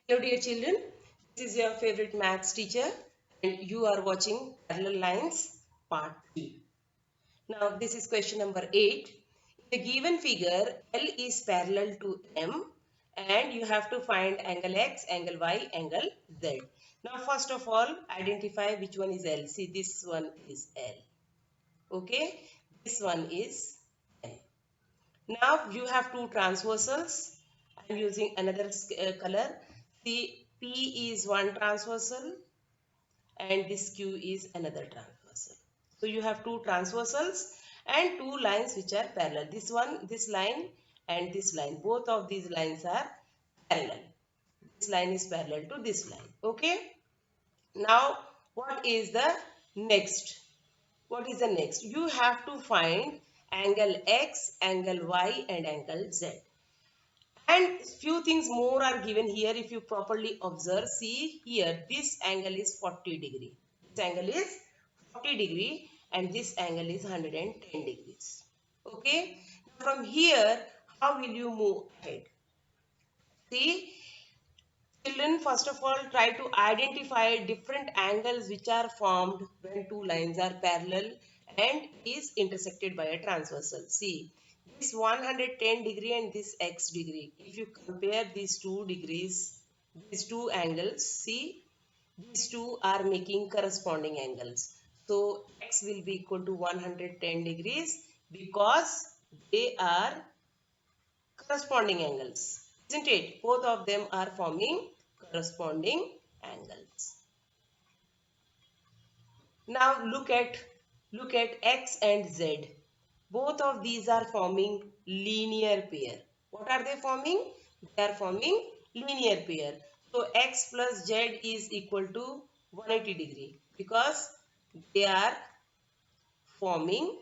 Hello dear children, this is your favorite maths teacher and you are watching Parallel Lines part 3. Now this is question number 8. In the given figure, L is parallel to M and you have to find angle X, angle Y, angle Z. Now first of all, identify which one is L. See, this one is L. Okay, this one is M. Now you have two transversals. I am using another color. See, P is one transversal and this Q is another transversal. So you have two transversals and two lines which are parallel. This one, this line and this line. Both of these lines are parallel. This line is parallel to this line. Okay. Now what is the next? What is the next? You have to find angle X, angle Y and angle Z. And few things more are given here. If you properly observe, see here, this angle is 40 degree. This angle is 40 degree and this angle is 110 degrees. Okay. From here, how will you move ahead? See, children, first of all, try to identify different angles which are formed when two lines are parallel and is intersected by a transversal. See, this 110 degree and this x degree. If you compare these two degrees, these two angles, see, these two are making corresponding angles. So, x will be equal to 110 degrees because they are corresponding angles, isn't it? Both of them are forming corresponding angles. Now look at X and Z. Both of these are forming linear pair. What are they forming? They are forming linear pair. So X plus Z is equal to 180 degree because they are forming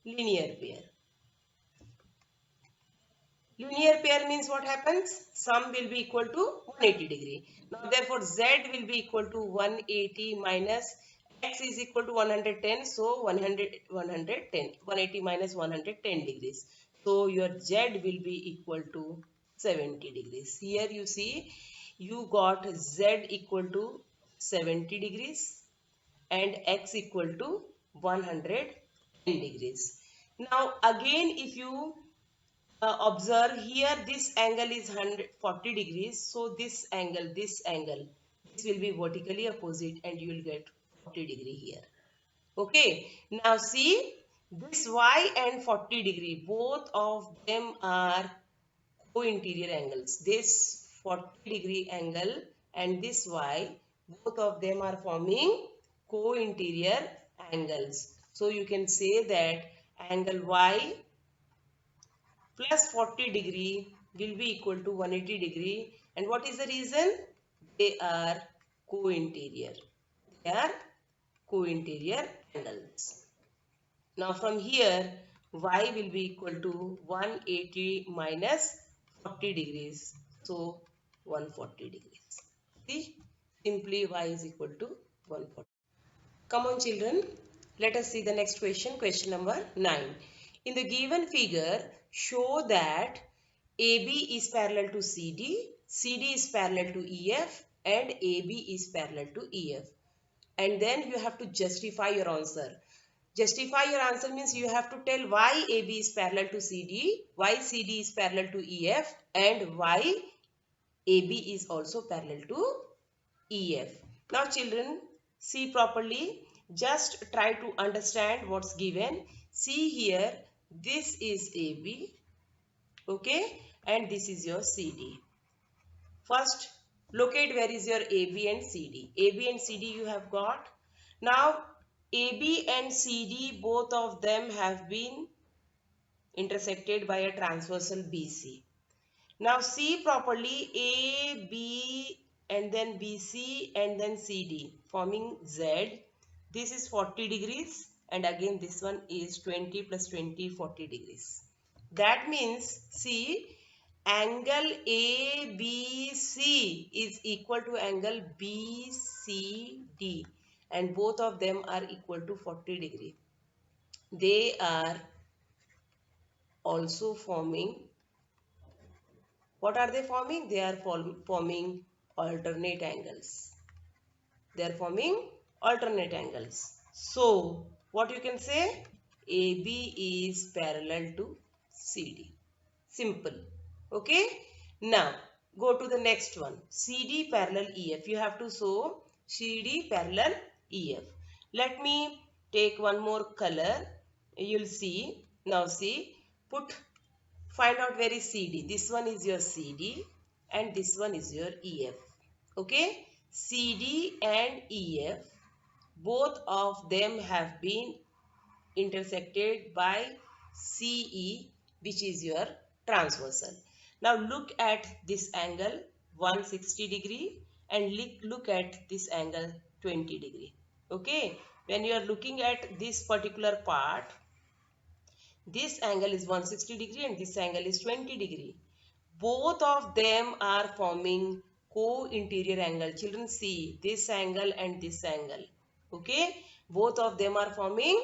linear pair. Linear pair means what happens? Sum will be equal to 180 degree. Now therefore Z will be equal to 180 minus X is equal to 110. So 180 minus 110 degrees. So your Z will be equal to 70 degrees. Here you see you got Z equal to 70 degrees and X equal to 110 degrees. Now again if you observe here, this angle is 140 degrees. So this angle, this will be vertically opposite and you will get 40 degree here. Okay. Now see, this y and 40 degree, both of them are co-interior angles. This 40 degree angle and this y, both of them are forming co-interior angles. So you can say that angle y plus 40 degree will be equal to 180 degree. And what is the reason? They are co-interior. They are co-interior angles. Now from here, y will be equal to 180 minus 40 degrees. So 140 degrees. See, simply y is equal to 140. Come on children, let us see the next question, question number 9. In the given figure, show that AB is parallel to CD, CD is parallel to EF and AB is parallel to EF. And then you have to justify your answer. Justify your answer means you have to tell why AB is parallel to CD, why CD is parallel to EF and why AB is also parallel to EF. Now children, see properly. Just try to understand what's given. See here, this is AB, okay, and this is your CD. First, locate where is your AB and CD. AB and CD you have got. Now, AB and CD, both of them have been intersected by a transversal BC. Now see properly, A, B and then BC and then CD forming Z. This is 40 degrees and again this one is 20 plus 20, 40 degrees. That means, see, angle ABC is equal to angle BCD and both of them are equal to 40 degree. They are also forming, what are they forming? They are forming alternate angles. They are forming alternate angles. So, what you can say? AB is parallel to CD. Simple. Okay. Now, go to the next one. CD parallel EF. You have to show CD parallel EF. Let me take one more color. You'll see. Now see. Find out where is CD. This one is your CD and this one is your EF. Okay. CD and EF, both of them have been intersected by CE, which is your transversal. Now look at this angle 160 degree and look at this angle 20 degree. Okay, when you are looking at this particular part, this angle is 160 degree and this angle is 20 degree. Both of them are forming co-interior angle. Children, see this angle and this angle. Okay, both of them are forming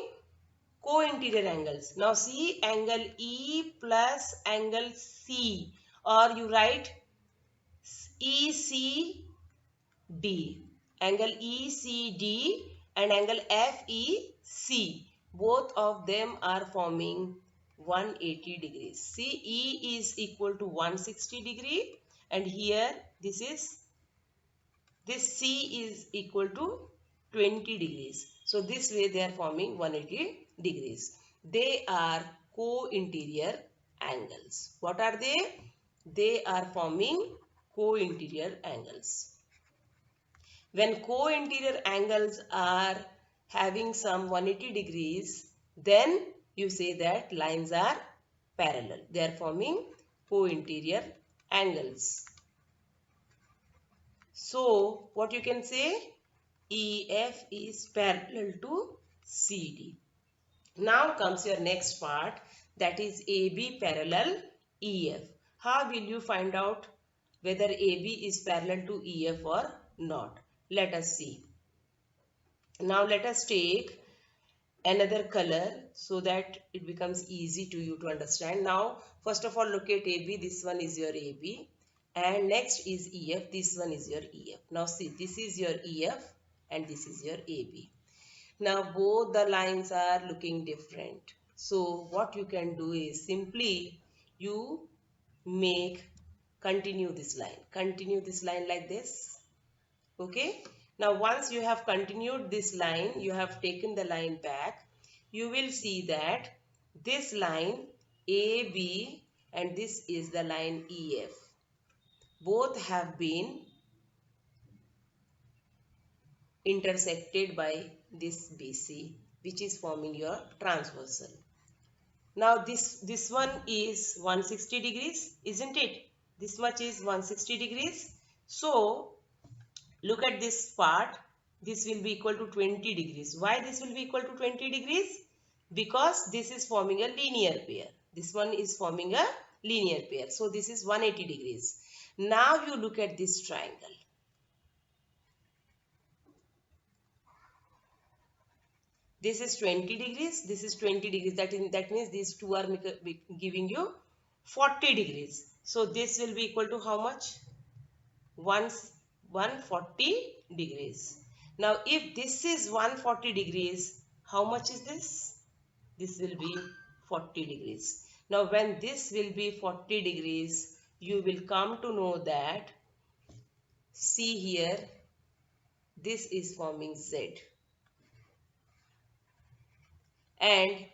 co-interior angles. Now see angle E plus angle C, or you write ECD. Angle ECD and angle FEC. Both of them are forming 180 degrees. See, E is equal to 160 degree and here this C is equal to 20 degrees. So this way they are forming 180 degrees. They are co-interior angles. What are they? They are forming co-interior angles. When co-interior angles are having some 180 degrees, then you say that lines are parallel. They are forming co-interior angles. So, what you can say? EF is parallel to CD. Now comes your next part, that is AB parallel EF. How will you find out whether AB is parallel to EF or not? Let us see. Now let us take another color so that it becomes easy to you to understand. Now first of all look at AB. This one is your AB and next is EF. This one is your EF. Now see, this is your EF and this is your AB. Now both the lines are looking different. So what you can do is simply you continue this line like this. Okay. Now once you have continued this line, you have taken the line back, you will see that this line AB and this is the line EF. Both have been intersected by this BC, which is forming your transversal. Now this one is 160 degrees, isn't it? This much is 160 degrees. So look at this part. This will be equal to 20 degrees. Why this will be equal to 20 degrees? Because this is forming a linear pair. This one is forming a linear pair. So this is 180 degrees. Now you look at this triangle. This is 20 degrees. This is 20 degrees. That means these two are giving you 40 degrees. So this will be equal to how much? 140 degrees. Now if this is 140 degrees, how much is this? This will be 40 degrees. Now when this will be 40 degrees, you will come to know that, see here, this is forming Z. And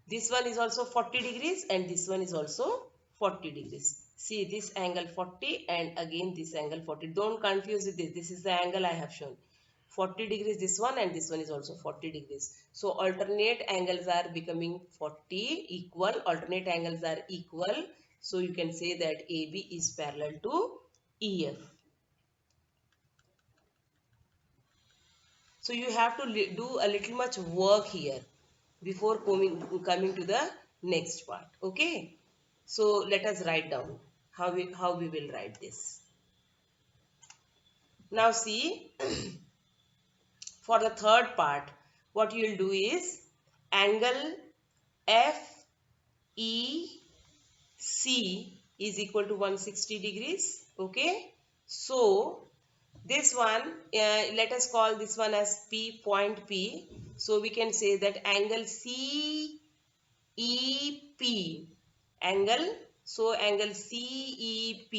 this one is also 40 degrees and this one is also 40 degrees. See this angle 40 and again this angle 40. Don't confuse with this. This is the angle I have shown. 40 degrees this one and this one is also 40 degrees. So alternate angles are becoming 40 equal. Alternate angles are equal. So you can say that AB is parallel to EF. So you have to do a little much work here before coming to the next part. Okay. So let us write down how we will write this. Now see, for the third part, what you will do is angle FEC is equal to 160 degrees. Okay. So this one, let us call this one as P, point P. So we can say that angle CEP, angle CEP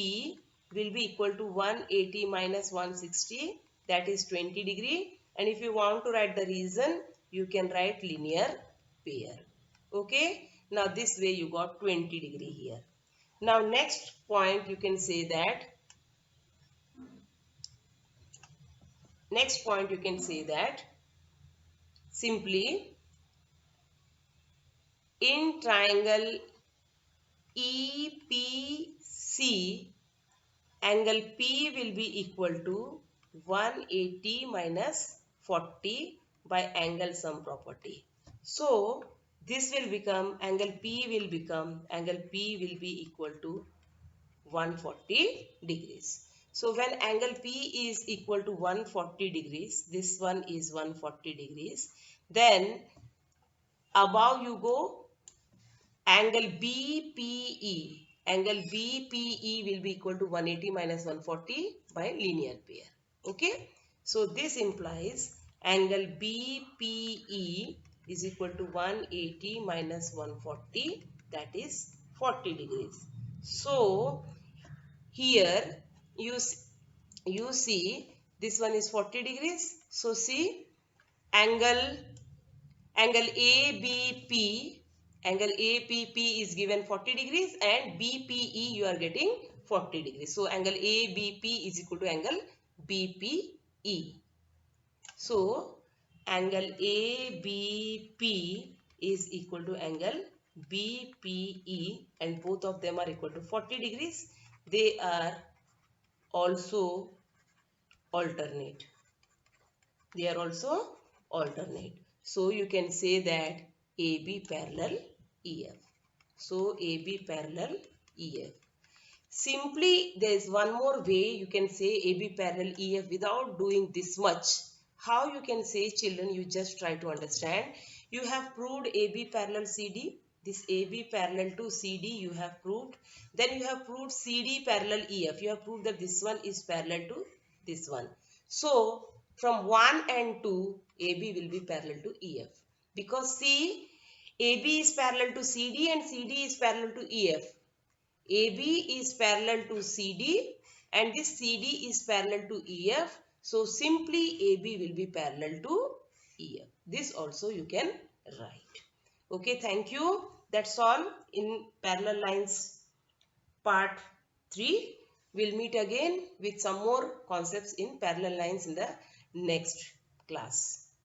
will be equal to 180 minus 160, that is 20 degree. And if you want to write the reason, you can write linear pair. Okay. Now this way you got 20 degree here. Now next point you can say that, simply in triangle EPC, angle P will be equal to 180 minus 40 by angle sum property. So this will become, angle P will be equal to 140 degrees. So when angle P is equal to 140 degrees, this one is 140 degrees, then above you go, angle BPE. Angle BPE will be equal to 180 minus 140 by linear pair. Okay. So this implies angle BPE is equal to 180 minus 140, that is 40 degrees. So here you see this one is 40 degrees. So see angle ABP, angle APP is given 40 degrees and BPE you are getting 40 degrees. So angle ABP is equal to angle BPE. So angle ABP is equal to angle BPE and both of them are equal to 40 degrees. They are also alternate. They are also alternate. So you can say that AB parallel EF. So AB parallel EF. Simply there is one more way you can say AB parallel EF without doing this much. How you can say, children, you just try to understand. You have proved AB parallel CD. This AB parallel to CD you have proved. Then you have proved CD parallel EF. You have proved that this one is parallel to this one. So from 1 and 2, AB will be parallel to EF. Because see, AB is parallel to CD and CD is parallel to EF. AB is parallel to CD and this CD is parallel to EF. So simply AB will be parallel to EF. This also you can write. Okay, thank you. That's all in parallel lines part 3. We'll meet again with some more concepts in parallel lines in the next class.